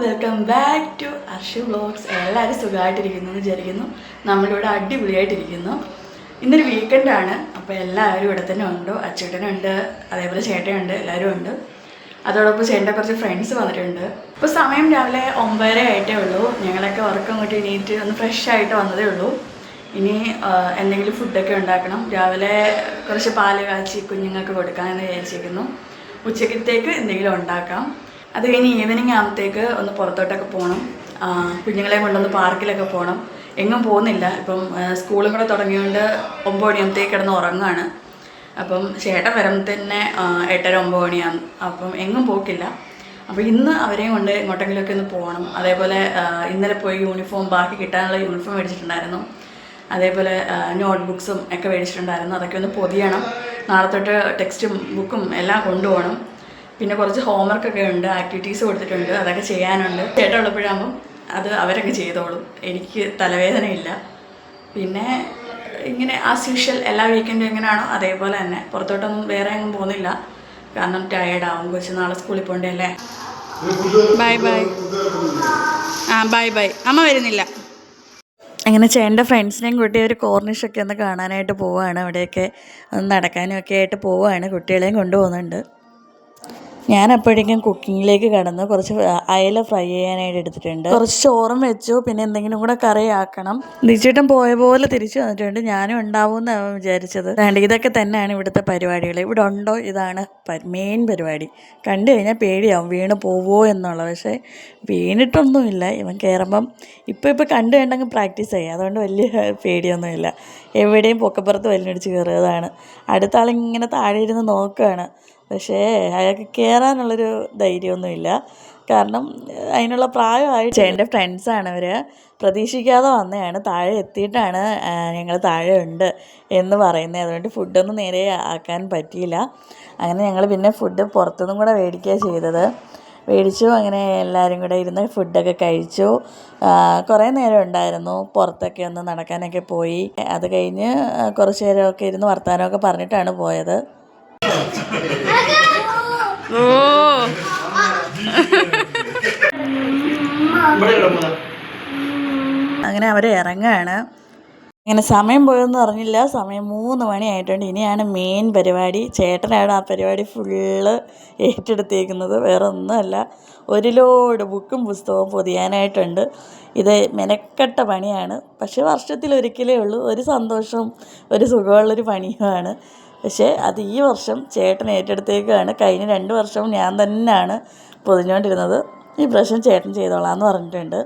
Welcome back to Arshu vlogs. എല്ലാവരും സുഖമായിട്ടിരിക്കുന്നു എന്ന് വിചാരിക്കുന്നു. നമ്മളിവിടെ അടിപൊളിയായിട്ടിരിക്കുന്നു. ഇന്നൊരു വീക്കെൻഡാണ്. അപ്പോൾ എല്ലാവരും ഇവിടെ തന്നെ ഉണ്ട്. അച്ചേട്ടനുണ്ട്, അതേപോലെ ചേട്ടനുണ്ട്, എല്ലാവരും ഉണ്ട്. അതോടൊപ്പം ചേട്ടൻ്റെ കുറച്ച് ഫ്രണ്ട്സ് വന്നിട്ടുണ്ട്. ഇപ്പോൾ സമയം രാവിലെ 9:30 ആയിട്ടേ ഉള്ളൂ. ഞങ്ങളൊക്കെ ഉറക്കം കൊണ്ട് എണീറ്റ് ഒന്ന് ഫ്രഷ് ആയിട്ട് വന്നതേ ഉള്ളൂ. ഇനി എന്തെങ്കിലും ഫുഡൊക്കെ ഉണ്ടാക്കണം. രാവിലെ കുറച്ച് പാല് കാച്ചി കുഞ്ഞുങ്ങൾക്ക് കൊടുക്കാമെന്ന് വിചാരിച്ചിരിക്കുന്നു. ഉച്ചക്കത്തേക്ക് എന്തെങ്കിലും ഉണ്ടാക്കാം. അത് കഴിഞ്ഞ് ഈവനിങ് ആകുമ്പോഴത്തേക്ക് ഒന്ന് പുറത്തോട്ടൊക്കെ പോകണം. കുഞ്ഞുങ്ങളെ കൊണ്ടൊന്ന് പാർക്കിലൊക്കെ പോകണം. എങ്ങും പോകുന്നില്ല. ഇപ്പം സ്കൂളും കൂടെ തുടങ്ങിയതുകൊണ്ട് 9 മണിയാകുമ്പോഴത്തേക്ക് കിടന്ന് ഉറങ്ങുകയാണ്. അപ്പം ചേട്ടൻ വരുമ്പോൾ തന്നെ 8:30 9 മണിയാകും. അപ്പം എങ്ങും പോക്കില്ല. അപ്പോൾ ഇന്ന് അവരെയും കൊണ്ട് എങ്ങോട്ടെങ്കിലുമൊക്കെ ഒന്ന് പോകണം. അതേപോലെ ഇന്നലെ പോയി യൂണിഫോം ബാക്കി കിട്ടാനുള്ള യൂണിഫോം മേടിച്ചിട്ടുണ്ടായിരുന്നു. അതേപോലെ നോട്ട്ബുക്സും ഒക്കെ മേടിച്ചിട്ടുണ്ടായിരുന്നു. അതൊക്കെ ഒന്ന് പൊതിയണം. നാളെ തൊട്ട് ടെക്സ്റ്റും ബുക്കും എല്ലാം കൊണ്ടുപോകണം. പിന്നെ കുറച്ച് ഹോംവർക്കൊക്കെ ഉണ്ട്, ആക്ടിവിറ്റീസ് കൊടുത്തിട്ടുണ്ട്, അതൊക്കെ ചെയ്യാനുണ്ട്. ചേട്ടൻ ഉള്ളപ്പോഴാകുമ്പം അത് അവരൊക്കെ ചെയ്തോളും. എനിക്ക് തലവേദനയില്ല. പിന്നെ ഇങ്ങനെ ആസ് യൂഷ്വൽ എല്ലാ വീക്കെൻഡും എങ്ങനെയാണോ അതേപോലെ തന്നെ. പുറത്തോട്ടൊന്നും വേറെ എങ്ങും പോകുന്നില്ല, കാരണം ടയേർഡാവും. കൊച്ചു നാളെ സ്കൂളിൽ പോകണ്ടല്ലേ. Bye bye. Bye bye. അമ്മ വരുന്നില്ല. അങ്ങനെ ചേട്ടൻ്റെ ഫ്രണ്ട്സിനെയും കൂട്ടി ഒരു കോർണിഷൊക്കെ ഒന്ന് കാണാനായിട്ട് പോവുകയാണ്. അവിടെയൊക്കെ ഒന്ന് നടക്കാനും ഒക്കെ ആയിട്ട് പോവുകയാണ്. കുട്ടികളെയും കൊണ്ടുപോകുന്നുണ്ട്. ഞാൻ അപ്പോഴേക്കും കുക്കിങ്ങിലേക്ക് കടന്നു. കുറച്ച് അയല ഫ്രൈ ചെയ്യാനായിട്ട് എടുത്തിട്ടുണ്ട്. കുറച്ച് ചോറും വെച്ചു. പിന്നെ എന്തെങ്കിലും കൂടെ കറി ആക്കണം. ദിച്ചേട്ടൻ പോയ പോലെ തിരിച്ചു വന്നിട്ടുണ്ട്. ഞാനും ഉണ്ടാവുമെന്നാണ് വിചാരിച്ചത്. ഇതൊക്കെ തന്നെയാണ് ഇവിടുത്തെ പരിപാടികൾ. ഇവിടെ ഉണ്ടോ ഇതാണ് മെയിൻ പരിപാടി. കണ്ടു കഴിഞ്ഞാൽ പേടിയാവും വീണ് പോവോ എന്നുള്ളത്. പക്ഷേ വീണിട്ടൊന്നുമില്ല. ഇവൻ കയറുമ്പം ഇപ്പോൾ കണ്ടു കണ്ടങ്ങ് പ്രാക്ടീസ് ചെയ്യുക. അതുകൊണ്ട് വലിയ പേടിയൊന്നുമില്ല. എവിടെയും പൊക്കപ്പുറത്ത് വലിഞ്ഞടിച്ച് കയറുന്നതാണ്. അടുത്ത ആളിങ്ങനെ താഴെ ഇരുന്ന് നോക്കുകയാണ്. പക്ഷേ അയാൾക്ക് കയറാനുള്ളൊരു ധൈര്യമൊന്നുമില്ല. കാരണം അതിനുള്ള പ്രായമായി. ചേട്ടൻ്റെ ഫ്രണ്ട്സാണ് അവർ. പ്രതീക്ഷിക്കാതെ വന്നതാണ്. താഴെ എത്തിയിട്ടാണ് ഞങ്ങൾ താഴെ ഉണ്ട് എന്ന് പറയുന്നത്. അതുകൊണ്ട് ഫുഡൊന്നും നേരെ ആക്കാൻ പറ്റിയില്ല. അങ്ങനെ ഞങ്ങൾ പിന്നെ ഫുഡ് പുറത്തുനിന്നും കൂടെ മേടിക്കുകയാണ് ചെയ്തത്. മേടിച്ചു. അങ്ങനെ എല്ലാവരും കൂടെ ഇരുന്ന് ഫുഡൊക്കെ കഴിച്ചു. കുറേ നേരം ഉണ്ടായിരുന്നു. പുറത്തൊക്കെ ഒന്ന് നടക്കാനൊക്കെ പോയി. അത് കഴിഞ്ഞ് കുറച്ച് നേരമൊക്കെ ഇരുന്ന് വർത്തമാനമൊക്കെ പറഞ്ഞിട്ടാണ് പോയത്. അങ്ങനെ അവർ ഇറങ്ങുകയാണ്. അങ്ങനെ സമയം പോയൊന്നും അറിഞ്ഞില്ല. സമയം 3 മണിയായിട്ടുണ്ട്. ഇനിയാണ് മെയിൻ പരിപാടി. ചേട്ടനാണ് ആ പരിപാടി ഫുള്ള് ഏറ്റെടുത്തേക്കുന്നത്. വേറെ ഒന്നുമല്ല, ഒരു ലോഡ് ബുക്കും പുസ്തകവും പൊതിയാനായിട്ടുണ്ട്. ഇത് മെനക്കെട്ട പണിയാണ്. പക്ഷേ വർഷത്തിലൊരിക്കലേ ഉള്ളൂ. ഒരു സന്തോഷവും ഒരു സുഖമുള്ളൊരു പണിയുമാണ്. പക്ഷേ അത് ഈ വർഷം ചേട്ടൻ ഏറ്റെടുത്തേക്കാണ്. കഴിഞ്ഞ 2 വർഷവും ഞാൻ തന്നെയാണ് പൊതിഞ്ഞുകൊണ്ടിരുന്നത്. ഈ പ്രാവശ്യം ചേട്ടൻ ചെയ്തോളാമെന്ന് പറഞ്ഞിട്ടുണ്ട്.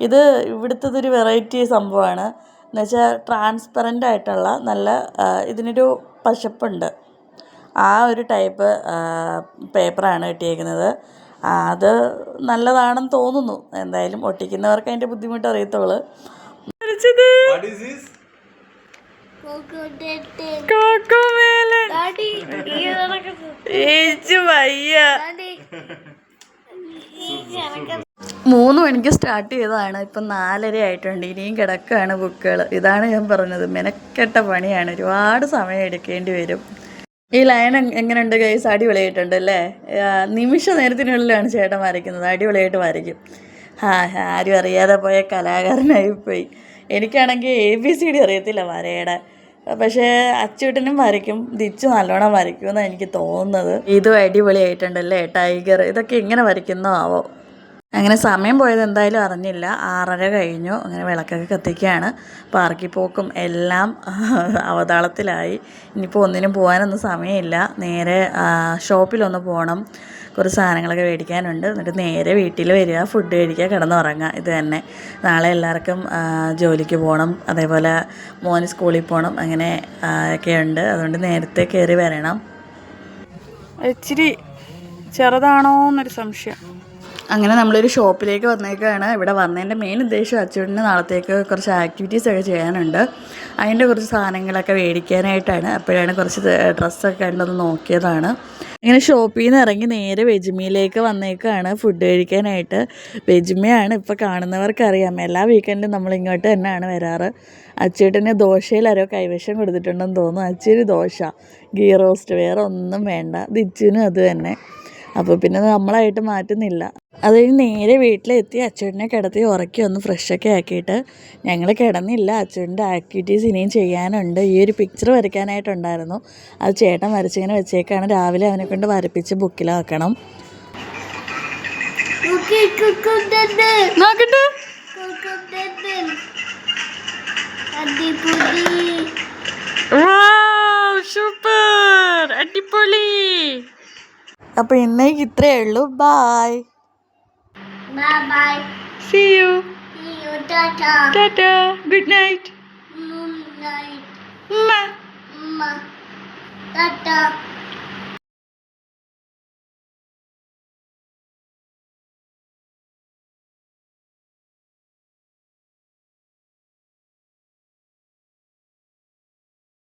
ഇത് ഇവിടുത്തതൊരു വെറൈറ്റി സംഭവമാണ്. എന്നുവെച്ചാൽ ട്രാൻസ്പെറൻ്റ് ആയിട്ടുള്ള നല്ല ഇതിനൊരു പശപ്പുണ്ട്. ആ ഒരു ടൈപ്പ് പേപ്പറാണ് കിട്ടിയേക്കുന്നത്. അത് നല്ലതാണെന്ന് തോന്നുന്നു. എന്തായാലും ഒട്ടിക്കുന്നവർക്ക് അതിൻ്റെ ബുദ്ധിമുട്ട് അറിയത്തുള്ളൂ. മൂന്ന് മണിക്ക് സ്റ്റാർട്ട് ചെയ്തതാണ്. ഇപ്പം 4:30 ആയിട്ടുണ്ട്. ഇനിയും കിടക്കുകയാണ് ബുക്കുകൾ. ഇതാണ് ഞാൻ പറഞ്ഞത്, മെനക്കെട്ട പണിയാണ്. ഒരുപാട് സമയം എടുക്കേണ്ടി വരും. ഈ ലൈൻ എങ്ങനെയുണ്ട് ഗൈസ്? അടിപൊളിയായിട്ടുണ്ട് അല്ലേ? നിമിഷ നേരത്തിനുള്ളിലാണ് ചേട്ടൻ വരയ്ക്കുന്നത്. അടിപൊളിയായിട്ട് വരയ്ക്കും. ആരും അറിയാതെ പോയ കലാകാരനായിപ്പോയി. എനിക്കാണെങ്കിൽ ABCD അറിയത്തില്ല വരയുടെ. പക്ഷേ അച്ചൂട്ടനും വരയ്ക്കും. ദിച്ചു നല്ലോണം വരയ്ക്കുമെന്നാണ് എനിക്ക് തോന്നുന്നത്. ഇതും അടിപൊളിയായിട്ടുണ്ടല്ലേ? ടൈഗർ ഇതൊക്കെ എങ്ങനെ വരയ്ക്കുന്നോ ആവോ. അങ്ങനെ സമയം പോയത് എന്തായാലും അറിഞ്ഞില്ല. 6:30 കഴിഞ്ഞു. അങ്ങനെ വിളക്കൊക്കെ കത്തിക്കുകയാണ്. പാർക്കിൽ പോക്കും എല്ലാം അവതാളത്തിലായി. ഇനിയിപ്പോൾ ഒന്നിനും പോകാനൊന്നും സമയമില്ല. നേരെ ഷോപ്പിലൊന്ന് പോകണം. കുറച്ച് സാധനങ്ങളൊക്കെ മേടിക്കാനുണ്ട്. എന്നിട്ട് നേരെ വീട്ടിൽ വരിക, ഫുഡ് കഴിക്കുക, കിടന്നുറങ്ങുക. ഇത് തന്നെ. നാളെ എല്ലാവർക്കും ജോലിക്ക് പോകണം. അതേപോലെ മോന് സ്കൂളിൽ പോകണം. അങ്ങനെ ഒക്കെ ഉണ്ട്. അതുകൊണ്ട് നേരത്തെ കയറി വരണം. ഇച്ചിരി ചെറുതാണോ എന്നൊരു സംശയം. അങ്ങനെ നമ്മളൊരു ഷോപ്പിലേക്ക് വന്നേക്കാണ്. ഇവിടെ വന്നതിൻ്റെ മെയിൻ ഉദ്ദേശം അച്ചൂട്ടിന് നാളത്തേക്ക് കുറച്ച് ആക്ടിവിറ്റീസൊക്കെ ചെയ്യാനുണ്ട്. അതിൻ്റെ കുറച്ച് സാധനങ്ങളൊക്കെ മേടിക്കാനായിട്ടാണ്. അപ്പോഴാണ് കുറച്ച് ഡ്രസ്സൊക്കെ കണ്ടൊന്ന് നോക്കിയതാണ്. ഇങ്ങനെ ഷോപ്പിൽ നിന്ന് ഇറങ്ങി നേരെ വെജിമിയിലേക്ക് വന്നേക്കാണ് ഫുഡ് കഴിക്കാനായിട്ട്. വെജിമയാണ് ഇപ്പോൾ കാണുന്നവർക്കറിയാം. എല്ലാ വീക്കെൻഡും നമ്മളിങ്ങോട്ട് തന്നെയാണ് വരാറ്. അച്ചൂട്ടിന് ദോശയിൽ ആരോ കൈവശം കൊടുത്തിട്ടുണ്ടെന്ന് തോന്നുന്നു. അച്ചൂര് ദോശ, ഗീ റോസ്റ്റ്, വേറെ ഒന്നും വേണ്ട. ദിച്ചുവിനും അത് തന്നെ. അപ്പോൾ പിന്നെ നമ്മളായിട്ട് മാറ്റുന്നില്ല. അത് കഴിഞ്ഞ് നേരെ വീട്ടിലെത്തി അച്ഛനെ കിടത്തി ഉറക്കി ഒന്ന് ഫ്രഷൊക്കെ ആക്കിയിട്ട് ഞങ്ങൾ കിടന്നില്ല. അച്ഛൻ്റെ ആക്ടിവിറ്റീസ് ഇനിയും ചെയ്യാനുണ്ട്. ഈ ഒരു പിക്ചർ വരയ്ക്കാനായിട്ടുണ്ടായിരുന്നു. അത് ചേട്ടൻ വരച്ചിങ്ങനെ വെച്ചേക്കാണ്. രാവിലെ അവനെ കൊണ്ട് വരപ്പിച്ച് ബുക്കിലാക്കണം. നോക്കട്ടെ. സൂപ്പർ, അടിപൊളി. അപ്പോൾ ഇന്നേക്ക് ഇത്രയേ ഉള്ളൂ. By. Bye. See you. See you. Tata. Tata. Good night. Night. Ma. Ma. Tata.